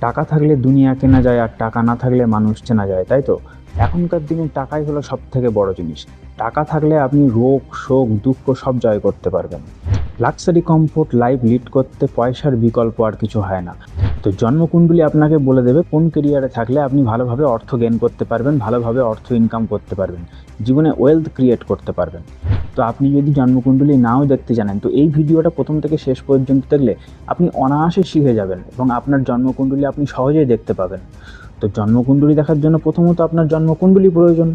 টাকা থাকলে দুনিয়া কেনা যায়, আর টাকা না থাকলে মানুষ চেনা যায়, তাই তো? এখনকার দিনে টাকাই হলো সব থেকে বড় জিনিস। টাকা থাকলে আপনি রোগ শোক দুঃখ সব জয় করতে পারবেন। লাক্সারি কমফোর্ট লাইফ লিড করতে পয়সার বিকল্প আর কিছু হয় না। তো জন্মকুণ্ডলী আপনাকে বলে দেবে কোন কেরিয়ারে থাকলে আপনি ভালোভাবে অর্থ গেইন করতে পারবেন, ভালোভাবে অর্থ ইনকাম করতে পারবেন, জীবনে ওয়েলথ ক্রিয়েট করতে পারবেন। তো আপনি যদি জন্মকুণ্ডলী নাও দেখতে জানেন, তো এই ভিডিওটা প্রথম থেকে শেষ পর্যন্ত দেখলে আপনি অনায়াসে শিখে যাবেন এবং আপনার জন্মকুণ্ডলী আপনি সহজেই দেখতে পাবেন। তো জন্মকুণ্ডলী দেখার জন্য প্রথমত আপনার জন্মকুণ্ডলী প্রয়োজন।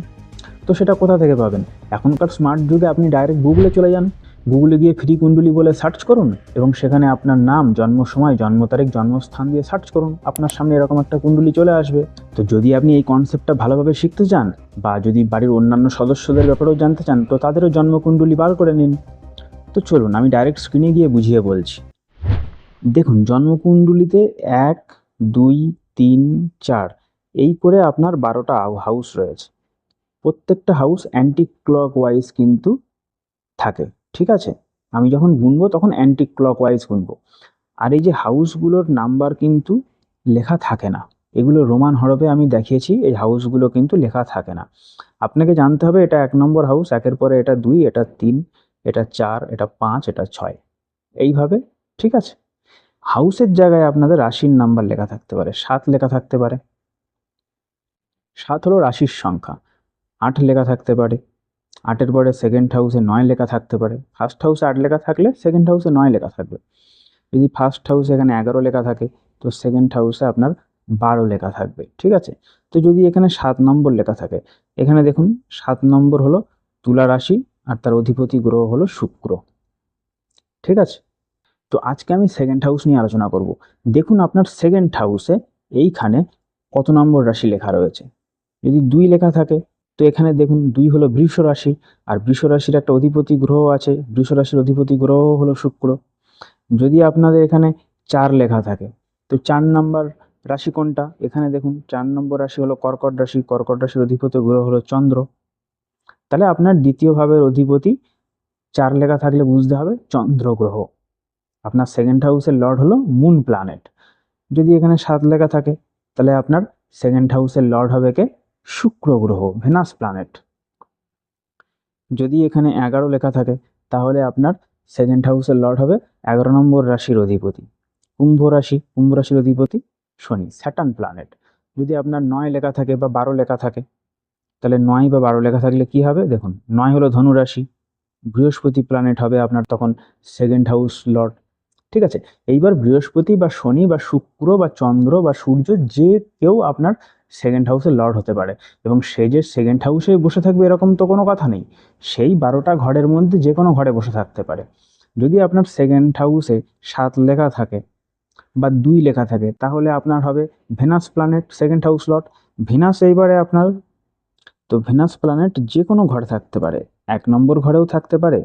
তো সেটা কোথা থেকে পাবেন? এখনকার স্মার্ট যুগে আপনি ডাইরেক্ট গুগলে চলে যান, গুগলে গিয়ে ফ্রি কুণ্ডলী বলে সার্চ করুন এবং সেখানে আপনার নাম, জন্ম সময়, জন্ম তারিখ, জন্মস্থান দিয়ে সার্চ করুন, আপনার সামনে এরকম একটা কুণ্ডলী চলে আসবে। তো যদি আপনি এই কনসেপ্টটা ভালোভাবে শিখতে চান বা যদি বাড়ির অন্যান্য সদস্যদের ব্যাপারেও জানতে চান, তো তাদেরও জন্মকুণ্ডলী বার করে নিন। তো চলুন আমি ডাইরেক্ট স্ক্রিনে গিয়ে বুঝিয়ে বলছি। দেখুন জন্মকুণ্ডলীতে 1, 2, 3, 4 এই করে আপনার 12টা হাউস রয়েছে। প্রত্যেকটা হাউস অ্যান্টি ক্লকওয়াইজ কিন্তু থাকে, ঠিক আছে? আমি যখন গুনবো তখন অ্যান্টি ক্লকওয়াইজ গুনবো। আর এই যে হাউসগুলোর নাম্বার কিন্তু লেখা থাকে না, এগুলো রোমান হরফে আমি দেখিয়েছি, এই হাউসগুলো কিন্তু লেখা থাকে না। আপনাকে জানতে হবে এটা 1 নম্বর হাউস, একের পরে এটা 2, এটা 3, এটা 4, এটা 5, এটা 6, এইভাবে, ঠিক আছে? হাউসের জায়গায় আপনাদের রাশির নাম্বার লেখা থাকতে পারে, 7 লেখা থাকতে পারে, 7 হলো রাশির সংখ্যা। 8 লেখা থাকতে পারে, 8-এর পরে সেকেন্ড হাউসে 9 লেখা থাকতে পারে। ফার্স্ট হাউসে 8 লেখা থাকলে সেকেন্ড হাউসে 9 লেখা থাকবে। যদি ফার্স্ট হাউসে এখানে 11 লেখা থাকে, তো সেকেন্ড হাউসে আপনার 12 লেখা থাকবে, ঠিক আছে? তো যদি এখানে 7 নম্বর লেখা থাকে, এখানে দেখুন 7 নম্বর হলো তুলা রাশি আর তার অধিপতি গ্রহ হলো শুক্র, ঠিক আছে? তো আজকে আমি সেকেন্ড হাউস নিয়ে আলোচনা করব। দেখুন আপনার সেকেন্ড হাউসে এইখানে কত নম্বর রাশি লেখা রয়েছে। যদি 2 লেখা থাকে, তো এখানে দেখুন 2 হলো বৃষ রাশি, আর বৃষ রাশির একটা অধিপতি গ্রহ আছে, বৃষ রাশির অধিপতি গ্রহ হলো শুক্র। যদি আপনাদের এখানে 4 লেখা থাকে, তো 4 নম্বর রাশি কোনটা? এখানে দেখুন 4 নম্বর রাশি হলো কর্কট রাশি, কর্কট রাশির অধিপতি গ্রহ হলো চন্দ্র। তাহলে আপনার দ্বিতীয় ভাবের অধিপতি 4 লেখা থাকলে বুঝতে হবে চন্দ্র গ্রহ। আপনার সেকেন্ড হাউসের লর্ড হলো মুন প্ল্যানেট। যদি এখানে 7 লেখা থাকে, তাহলে আপনার সেকেন্ড হাউসের লর্ড হবে কে? শুক্র গ্রহ, ভেনাস প্ল্যানেট। যদি এখানে 11 লেখা থাকে, তাহলে আপনার সেকেন্ড হাউসের লর্ড হবে 11 নম্বর রাশির অধিপতি কুম্ভ রাশি, কুম্ভ রাশির অধিপতি শনি, স্যাটার্ন প্ল্যানেট। যদি আপনার 9 লেখা থাকে বা 12 লেখা থাকে, তাহলে 9 বা 12 লেখা থাকলে কি হবে? দেখুন 9 হলো ধনু রাশি, বৃহস্পতি প্ল্যানেট হবে আপনার তখন সেকেন্ড হাউস লর্ড, ঠিক আছে? এইবার বৃহস্পতি বা শনি বা শুক্র বা চন্দ্র বা সূর্য যে কেউ আপনার সেকেন্ড হাউসে লর্ড হতে পারে, এবং সে যে সেকেন্ড হাউসে বসে থাকবে এরকম তো কোনো কথা নেই। সেই 12টা ঘরের মধ্যে যে কোনো ঘরে বসে থাকতে পারে। যদি আপনার সেকেন্ড হাউসে 7 লেখা থাকে বা 2 লেখা থাকে, তাহলে আপনার হবে Venus planet second house lord. Venus এইবারে আপনার, তো ভেনাস প্ল্যানেট যে কোনো ঘরে থাকতে পারে, 1 নম্বর ঘরেও থাকতে পারে,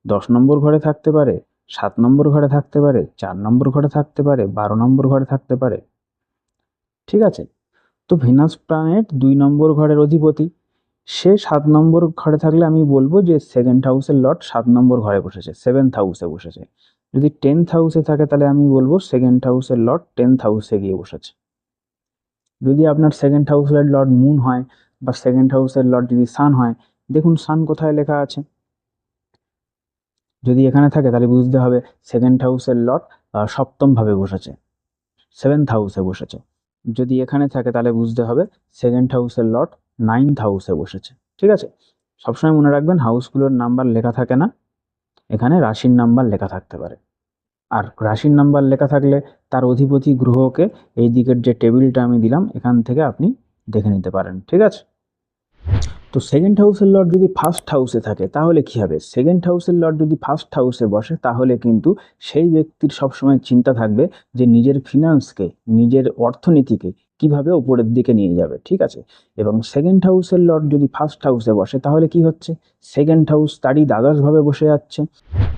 10 নম্বর ঘরে থাকতে পারে, 7 নম্বর ঘরে থাকতে পারে, 4 নম্বর ঘরে থাকতে পারে, 12 নম্বর ঘরে থাকতে পারে, ঠিক আছে? তো ভেনাস প্ল্যানেট 2 নম্বর ঘরের অধিপতি, সে 7 নম্বর ঘরে থাকলে আমি বলবো যে সেকেন্ড হাউসের লর্ড 7 নম্বর ঘরে বসেছে, সেভেন্থ হাউসে বসেছে। যদি 10th হাউসে থাকে, তাহলে আমি বলবো সেকেন্ড হাউসের লর্ড 10th হাউসে গিয়ে বসেছে। যদি আপনার সেকেন্ড হাউসের লর্ড মুন হয় বা সেকেন্ড হাউসের লর্ড যদি সান হয়, দেখুন সান কোথায় লেখা আছে। যদি এখানে থাকে তাহলে বুঝতে হবে সেকেন্ড হাউসের লর্ড সপ্তম ভাবে বসেছে, সেভেন্থ হাউসে বসেছে। যদি এখানে থাকে তাহলে বুঝতে হবে সেকেন্ড হাউসের লর্ড নাইন্থ হাউসে বসেছে, ঠিক আছে? সবসময় মনে রাখবেন হাউসগুলোর নাম্বার লেখা থাকে না, এখানে রাশির নাম্বার লেখা থাকতে পারে। আর রাশির নাম্বার লেখা থাকলে তার অধিপতি গ্রহকে এই দিকের যে টেবিলটা আমি দিলাম এখান থেকে আপনি দেখে নিতে পারেন, ঠিক আছে? তো সেকেন্ড হাউসের লর্ড যদি ফার্স্ট হাউসে থাকে, তাহলে কি হবে? সেকেন্ড হাউসের লর্ড যদি ফার্স্ট হাউসে বসে, তাহলে কিন্তু সেই ব্যক্তির সবসময় চিন্তা থাকবে যে নিজের ফিনান্সকে, নিজের অর্থনীতিকে কিভাবে উপরের দিকে নিয়ে যাবে, ঠিক আছে? এবং সেকেন্ড হাউসের লর্ড যদি ফার্স্ট হাউসে বসে, তাহলে কি হচ্ছে? সেকেন্ড হাউস তারই দ্বাদশভাবে বসে যাচ্ছে।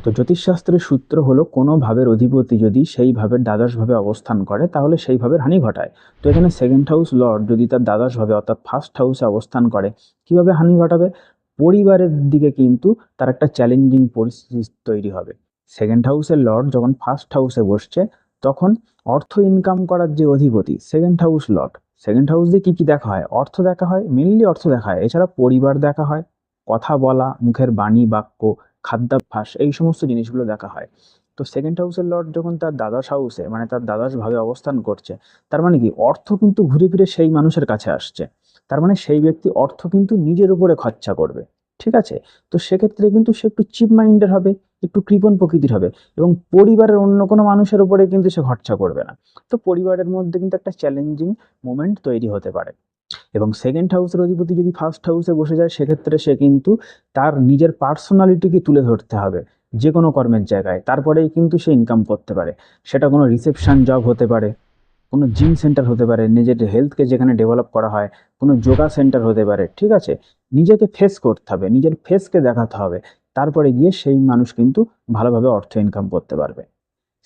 তো জ্যোতিষশাস্ত্রের সূত্র হলো কোনো ভাবের অধিপতি যদি সেই ভাবের দ্বাদশভাবে অবস্থান করে, তাহলে সেই ভাবের হানি ঘটায়। তো এখানে সেকেন্ড হাউস লর্ড যদি তার দ্বাদশভাবে অর্থাৎ ফার্স্ট হাউসে অবস্থান করে, কিভাবে হানি ঘটাবে? পরিবারের দিকে কিন্তু তার একটা চ্যালেঞ্জিং পরিস্থিতি তৈরি হবে। সেকেন্ড হাউসের লর্ড যখন ফার্স্ট হাউসে বসছে, তখন অর্থ ইনকাম করার যে অধিপতি second house Lord, second house দিয়ে কী দেখা হয়? অর্থ দেখা হয়, মেনলি অর্থ দেখা হয়। এছাড়া পরিবার দেখা হয়, কথা বলা, মুখের বাণী, বাক্য, খাদ্যাভ্যাস, এই সমস্ত জিনিসগুলো দেখা হয়। তো সেকেন্ড হাউসের লর্ড যখন তার দ্বাদশ হাউসে, মানে তার দ্বাদশ ভাবে অবস্থান করছে, তার মানে কি অর্থ কিন্তু ঘুরে ফিরে সেই মানুষের কাছে আসছে। তার মানে সেই ব্যক্তি অর্থ কিন্তু নিজের উপরে খরচা করবে, ঠিক আছে? তো সেক্ষেত্রে কিন্তু সে একটু চিপ মাইন্ডের হবে, একটু কৃপণ প্রকৃতির হবে, এবং পরিবারের অন্য কোনো মানুষের উপরে কিন্তু সে খরচা করবে না। তো পরিবারের মধ্যে কিন্তু একটা চ্যালেঞ্জিং মোমেন্ট তৈরি হতে পারে। এবং সেকেন্ড হাউসের অধিপতি যদি ফার্স্ট হাউসে বসে যায়, সেক্ষেত্রে সে কিন্তু তার নিজের পার্সোনালিটিকে তুলে ধরতে হবে যে কোনো কর্মের জায়গায়, তারপরেই কিন্তু সে ইনকাম করতে পারে। সেটা কোনো রিসেপশন জব হতে পারে, কোনো জিম সেন্টার হতে পারে, নিজের হেলথকে যেখানে ডেভেলপ করা হয়, কোনো যোগা সেন্টার হতে পারে, ঠিক আছে? নিজেকে ফেস করতে হবে, নিজের ফেসকে দেখাতে হবে, তারপরে গিয়ে সেই মানুষ কিন্তু ভালোভাবে অর্থ ইনকাম করতে পারবে।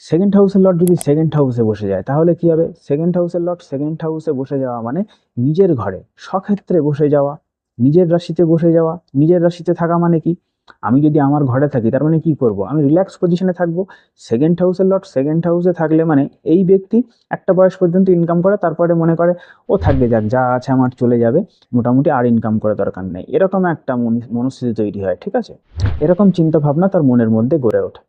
সেকেন্ড হাউসের লর্ড যদি সেকেন্ড হাউসে বসে যায়, তাহলে কি হবে? সেকেন্ড হাউসের লর্ড সেকেন্ড হাউসে বসে যাওয়া মানে নিজের ঘরে স্বক্ষেত্রে বসে যাওয়া, নিজের রাশিতে বসে যাওয়া। নিজের রাশিতে থাকা মানে কি? আমি যদি আমার ঘরে থাকি, তার মানে কি করব? আমি রিল্যাক্স পজিশনে থাকবো। সেকেন্ড হাউসের লর্ড সেকেন্ড হাউসে থাকলে মানে এই ব্যক্তি একটা বয়স পর্যন্ত ইনকাম করে, তারপরে মনে করে ও থাকবে, যাক যা আছে আমার চলে যাবে, মোটামুটি আর ইনকাম করে দরকার নেই, এরকম একটা মনস্থিতি তৈরি হয়, ঠিক আছে? এরকম চিন্তা ভাবনা তার মনের মধ্যে গড়ে ওঠে।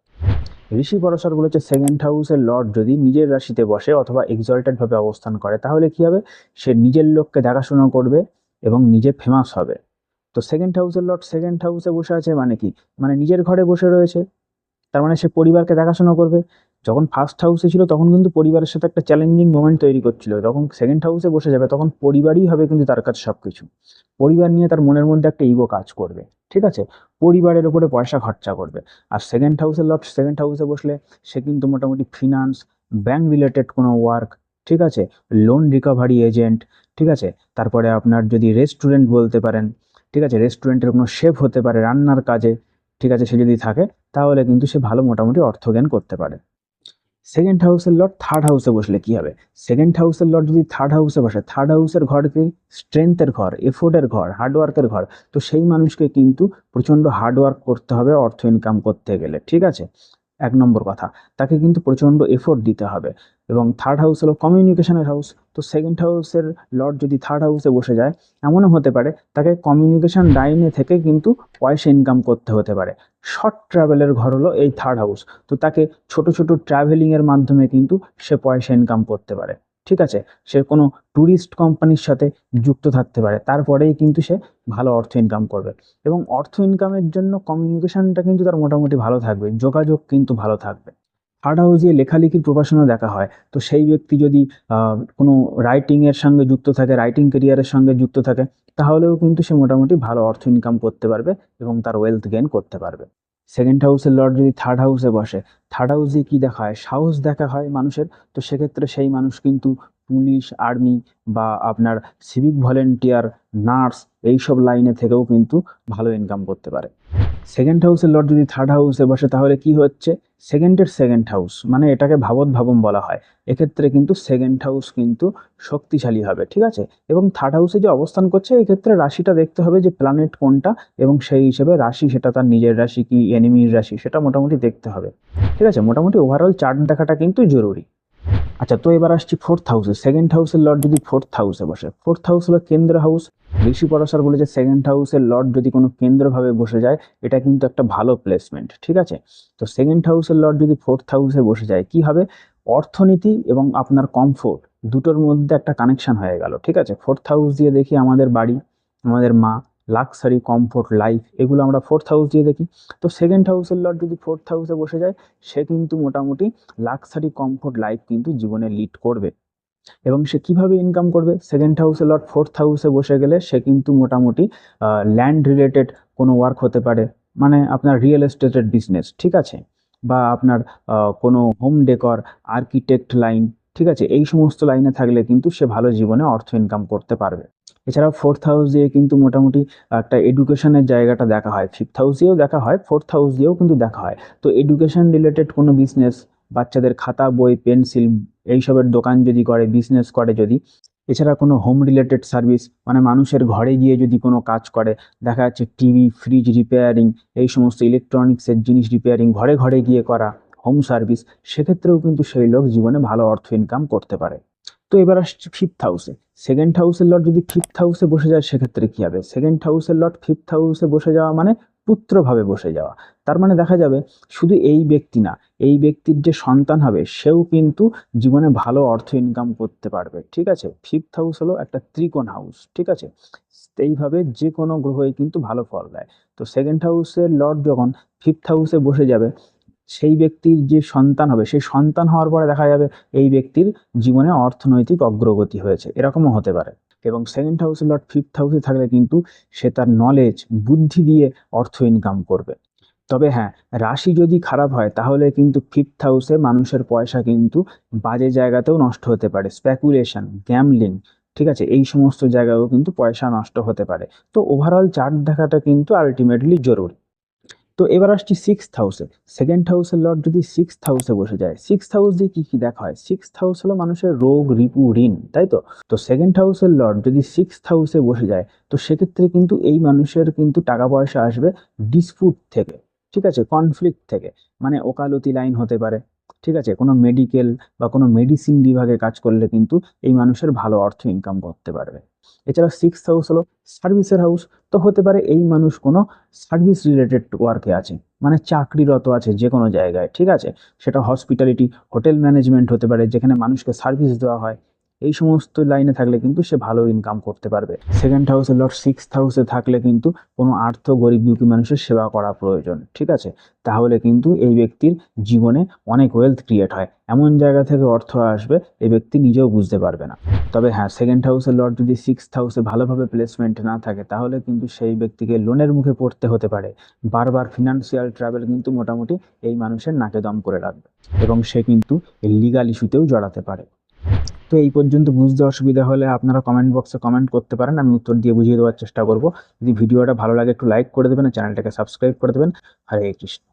ঋষি পরাশর বলেছে সেকেন্ড হাউসের লর্ড যদি নিজের রাশিতে বসে অথবা এক্সল্টেড ভাবে অবস্থান করে, তাহলে কি হবে? সে নিজের লোককে দেখাশোনা করবে এবং নিজে ফেমাস হবে। তো সেকেন্ড হাউসের লর্ড সেকেন্ড হাউসে বসে আছে মানে কি? মানে নিজের ঘরে বসে রয়েছে, তার মানে সে পরিবারকে দেখাশোনা করবে। যখন ফার্স্ট হাউসে ছিল তখন কিন্তু পরিবারের সাথে একটা চ্যালেঞ্জিং মোমেন্ট তৈরি করছিল, যখন সেকেন্ড হাউসে বসে যাবে তখন পরিবারই হবে কিন্তু তার কাছে সব কিছু। পরিবার নিয়ে তার মনের মধ্যে একটা ইগো কাজ করবে, ঠিক আছে? পরিবারের উপরে পয়সা খরচা করবে। আর সেকেন্ড হাউসের লর্ড সেকেন্ড হাউসে বসলে সে কিন্তু মোটামুটি ফিনান্স, ব্যাংক রিলেটেড কোনো ওয়ার্ক, ঠিক আছে, লোন রিকভারি এজেন্ট, ঠিক আছে, তারপরে আপনার যদি রেস্টুরেন্ট বলতে পারেন, ঠিক আছে, রেস্টুরেন্টের কোনো শেফ হতে পারে রান্নার কাজে, ঠিক আছে, সে যদি থাকে, তাহলে কিন্তু সে ভালো মোটামুটি অর্থ জ্ঞান করতে পারে। সেকেন্ড হাউসের লর্ড থার্ড হাউসে বসলে কি হবে? সেকেন্ড হাউসের লর্ড যদি থার্ড হাউসে বসে, থার্ড হাউসের ঘর কি? স্ট্রেংথের ঘর, এফোর্টের ঘর, হার্ডওয়ার্কের ঘর। তো সেই মানুষকে কিন্তু প্রচণ্ড হার্ডওয়ার্ক করতে হবে অর্থ ইনকাম করতে গেলে, ঠিক আছে? এক নম্বর কথা, তাকে কিন্তু প্রচণ্ড এফোর্ট দিতে হবে। এবং থার্ড হাউস হলো কমিউনিকেশনের হাউস। তো সেকেন্ড হাউসের লর্ড যদি থার্ড হাউসে বসে যায়, এমনও হতে পারে তাকে কমিউনিকেশন লাইনে থেকে কিন্তু পয়সা ইনকাম করতে হতে পারে। শর্ট ট্রাভেলের ঘর হলো এই থার্ড হাউস। তো তাকে ছোট ছোট ট্রাভেলিংয়ের মাধ্যমে কিন্তু সে পয়সা ইনকাম করতে পারে, ঠিক আছে? সে কোনো ট্যুরিস্ট কোম্পানির সাথে যুক্ত থাকতে পারে, তারপরেই কিন্তু সে ভালো অর্থ ইনকাম করবে। এবং অর্থ ইনকামের জন্য কমিউনিকেশনটা কিন্তু তার মোটামুটি ভালো থাকবে, যোগাযোগ কিন্তু ভালো থাকবে। থার্ড হাউসে লেখালেখির প্রফেশনও দেখা হয়। তো সেই ব্যক্তি যদি কোনো রাইটিংয়ের সঙ্গে যুক্ত থাকে, রাইটিং কেরিয়ারের সঙ্গে যুক্ত থাকে, তাহলেও কিন্তু সে মোটামুটি ভালো অর্থ ইনকাম করতে পারবে এবং তার ওয়েলথ গেইন করতে পারবে। সেকেন্ড হাউসের লর্ড যদি থার্ড হাউসে বসে, থার্ড হাউসে কি দেখা হয়? সাহস দেখা হয় মানুষের। তো সেক্ষেত্রে সেই মানুষ কিন্তু পুলিশ, আর্মি বা আপনার সিভিক ভলেন্টিয়ার, নার্স, এইসব লাইনে থেকেও কিন্তু ভালো ইনকাম করতে পারে। সেকেন্ড হাউসের লর্ড যদি থার্ড হাউসে বসে, তাহলে কি হচ্ছে? সেকেন্ডের সেকেন্ড হাউস মানে এটাকে ভাবত ভাবম বলা হয়। এক্ষেত্রে কিন্তু সেকেন্ড হাউস কিন্তু শক্তিশালী হবে, ঠিক আছে? এবং থার্ড হাউসে যে অবস্থান করছে, এক্ষেত্রে রাশিটা দেখতে হবে যে প্ল্যানেট কোনটা, এবং সেই হিসেবে রাশি, সেটা তার নিজের রাশি কি এনিমির রাশি, সেটা মোটামুটি দেখতে হবে, ঠিক আছে? মোটামুটি ওভারঅল চার্ট দেখাটা কিন্তু জরুরি। আচ্ছা, তো এবার আসছি ফোর্থ হাউসে। সেকেন্ড হাউসের লর্ড যদি ফোর্থ হাউসে বসে, ফোর্থ হাউস হলো কেন্দ্র হাউস। ঋষি পরাশর বলেছে সেকেন্ড হাউসের লর্ড যদি কোনো কেন্দ্রভাবে বসে যায়, এটা কিন্তু একটা ভালো প্লেসমেন্ট, ঠিক আছে? তো সেকেন্ড হাউসের লর্ড যদি ফোর্থ হাউসে বসে যায়, কি হবে? অর্থনীতি এবং আপনার কমফোর্ট দুটোর মধ্যে একটা কানেকশন হয়ে গেল, ঠিক আছে? ফোর্থ হাউস দিয়ে দেখি আমাদের বাড়ি, আমাদের মা, লাক্সারি, কমফোর্ট, লাইফ, এগুলো আমরা ফোর্থ হাউস দিয়ে দেখি। তো সেকেন্ড হাউসের লর্ড যদি ফোর্থ হাউসে বসে যায়, সে কিন্তু মোটামুটি লাক্সারি, কমফোর্ট লাইফ কিন্তু জীবনে লিড করবে। এবং সে কিভাবে ইনকাম করবে? সেকেন্ড হাউসে লর্ড ফোর্থ হাউসে বসে গেলে সে কিন্তু মোটামুটি ল্যান্ড রিলেটেড কোনো ওয়ার্ক হতে পারে, মানে আপনার রিয়েল এস্টেটের বিজনেস, ঠিক আছে, বা আপনার কোনো হোম ডেকর, আর্কিটেক্ট লাইন, ঠিক আছে, এই সমস্ত লাইনে থাকলে কিন্তু সে ভালো জীবনে অর্থ ইনকাম করতে পারবে। এছাড়াও ফোর্থ হাউস দিয়ে কিন্তু মোটামুটি একটা এডুকেশনের জায়গাটা দেখা হয়। ফিফথ হাউস দিয়েও দেখা হয়, ফোর্থ হাউস দিয়েও কিন্তু দেখা হয়। তো এডুকেশন রিলেটেড কোনো বিজনেস, বাচ্চাদের খাতা, বই, পেন্সিল, এইসবের দোকান যদি করে, বিজনেস করে যদি, এছাড়া কোনো হোম রিলেটেড সার্ভিস, মানে মানুষের ঘরে গিয়ে যদি কোনো কাজ করে, দেখা যাচ্ছে টিভি, ফ্রিজ রিপেয়ারিং, এই সমস্ত ইলেকট্রনিক্সের জিনিস রিপেয়ারিং ঘরে ঘরে গিয়ে করা, হোম সার্ভিস, সেক্ষেত্রেও কিন্তু সেই লোক জীবনে ভালো অর্থ ইনকাম করতে পারে। তো এবার আসছে ফিফথ হাউসে। সেকেন্ড হাউসের লর্ড যদি ফিফথ হাউসে বসে যায় সেক্ষেত্রে কী হবে? সেকেন্ড হাউসের লর্ড ফিফথ হাউসে বসে যাওয়া মানে পুত্রভাবে বসে যাওয়া। তার মানে দেখা যাবে শুধু এই ব্যক্তি না, এই ব্যক্তির যে সন্তান হবে সেও কিন্তু জীবনে ভালো অর্থ ইনকাম করতে পারবে। ঠিক আছে, ফিফথ হাউস হলো একটা ত্রিকোণ হাউস। ঠিক আছে, এইভাবে যে কোনো গ্রহই কিন্তু ভালো ফল দেয়। তো সেকেন্ড হাউসের লর্ড যখন ফিফথ হাউসে বসে যাবে, সেই ব্যক্তির যে সন্তান হবে, সেই সন্তান হওয়ার পরে দেখা যাবে এই ব্যক্তির জীবনে অর্থনৈতিক অগ্রগতি হয়েছে, এরকমও হতে পারে। এবং সেকেন্ড হাউসের লর্ড ফিফথ হাউসে থাকলে কিন্তু সে তার নলেজ, বুদ্ধি দিয়ে অর্থ ইনকাম করবে। তবে হ্যাঁ, রাশি যদি খারাপ হয় তাহলে কিন্তু ফিফথ হাউসে মানুষের পয়সা কিন্তু বাজে জায়গাতেও নষ্ট হতে পারে। স্প্যাকুলেশন, গ্যামলিং, ঠিক আছে, এই সমস্ত জায়গায়ও কিন্তু পয়সা নষ্ট হতে পারে। তো ওভারঅল চার্ট দেখাটা কিন্তু আলটিমেটলি জরুরি। তো এবার আসছি সিক্সথ হাউসে। সেকেন্ড হাউসের লর্ড যদি সিক্সথ হাউসে বসে যায়, সিক্সথ হাউস দিয়ে কী কী দেখা হয়? সিক্সথ হাউস হলো মানুষের রোগ, রিপু, ঋণ, তাই তো? তো সেকেন্ড হাউসের লর্ড যদি সিক্সথ হাউসে বসে যায়, তো সেক্ষেত্রে কিন্তু এই মানুষের কিন্তু টাকা পয়সা আসবে ডিসপুট থেকে, ঠিক আছে, কনফ্লিক্ট থেকে, মানে ওকালতি লাইন হতে পারে। ঠিক আছে, কোনো মেডিকেল বা কোনো মেডিসিন বিভাগে কাজ করলে কিন্তু এই মানুষের ভালো অর্থ ইনকাম করতে পারবে। এছাড়া সিক্সথ হাউস হলো সার্ভিসের হাউস। তো হতে পারে এই মানুষ কোনো সার্ভিস রিলেটেড ওয়ার্কে আছে, মানে চাকরিরত আছে যে কোনো জায়গায়। ঠিক আছে, সেটা হসপিটালিটি, হোটেল ম্যানেজমেন্ট হতে পারে, যেখানে মানুষকে সার্ভিস দেওয়া হয়। এই সমস্ত লাইনে থাকলে কিন্তু সে ভালো ইনকাম করতে পারবে। সেকেন্ড হাউসে লর্ড সিক্সথ হাউসে থাকলে কিন্তু কোনো আর্থ গরিব দুঃখী মানুষের সেবা করা প্রয়োজন। ঠিক আছে, তাহলে কিন্তু এই ব্যক্তির জীবনে অনেক ওয়েলথ ক্রিয়েট হয়, এমন জায়গা থেকে অর্থ আসবে এই ব্যক্তি নিজেও বুঝতে পারবে না। তবে হ্যাঁ, সেকেন্ড হাউসের লর্ড যদি সিক্সথ হাউসে ভালোভাবে প্লেসমেন্ট না থাকে তাহলে কিন্তু সেই ব্যক্তিকে লোনের মুখে পড়তে হতে পারে। বারবার ফিনান্সিয়াল ট্রাভেল কিন্তু মোটামুটি এই মানুষের নাকে দম করে রাখবে, এবং সে কিন্তু লিগাল ইস্যুতেও জড়াতে পারে। তো এই পর্যন্ত বুঝতে অসুবিধা হলে আপনারা কমেন্ট বক্সে কমেন্ট করতে পারেন, আমি উত্তর দিয়ে বুঝিয়ে দেওয়ার চেষ্টা করব। যদি ভিডিওটা ভালো লাগে একটু লাইক করে দেবেন, চ্যানেলটাকে সাবস্ক্রাইব করে দেবেন। হরে কৃষ্ণ।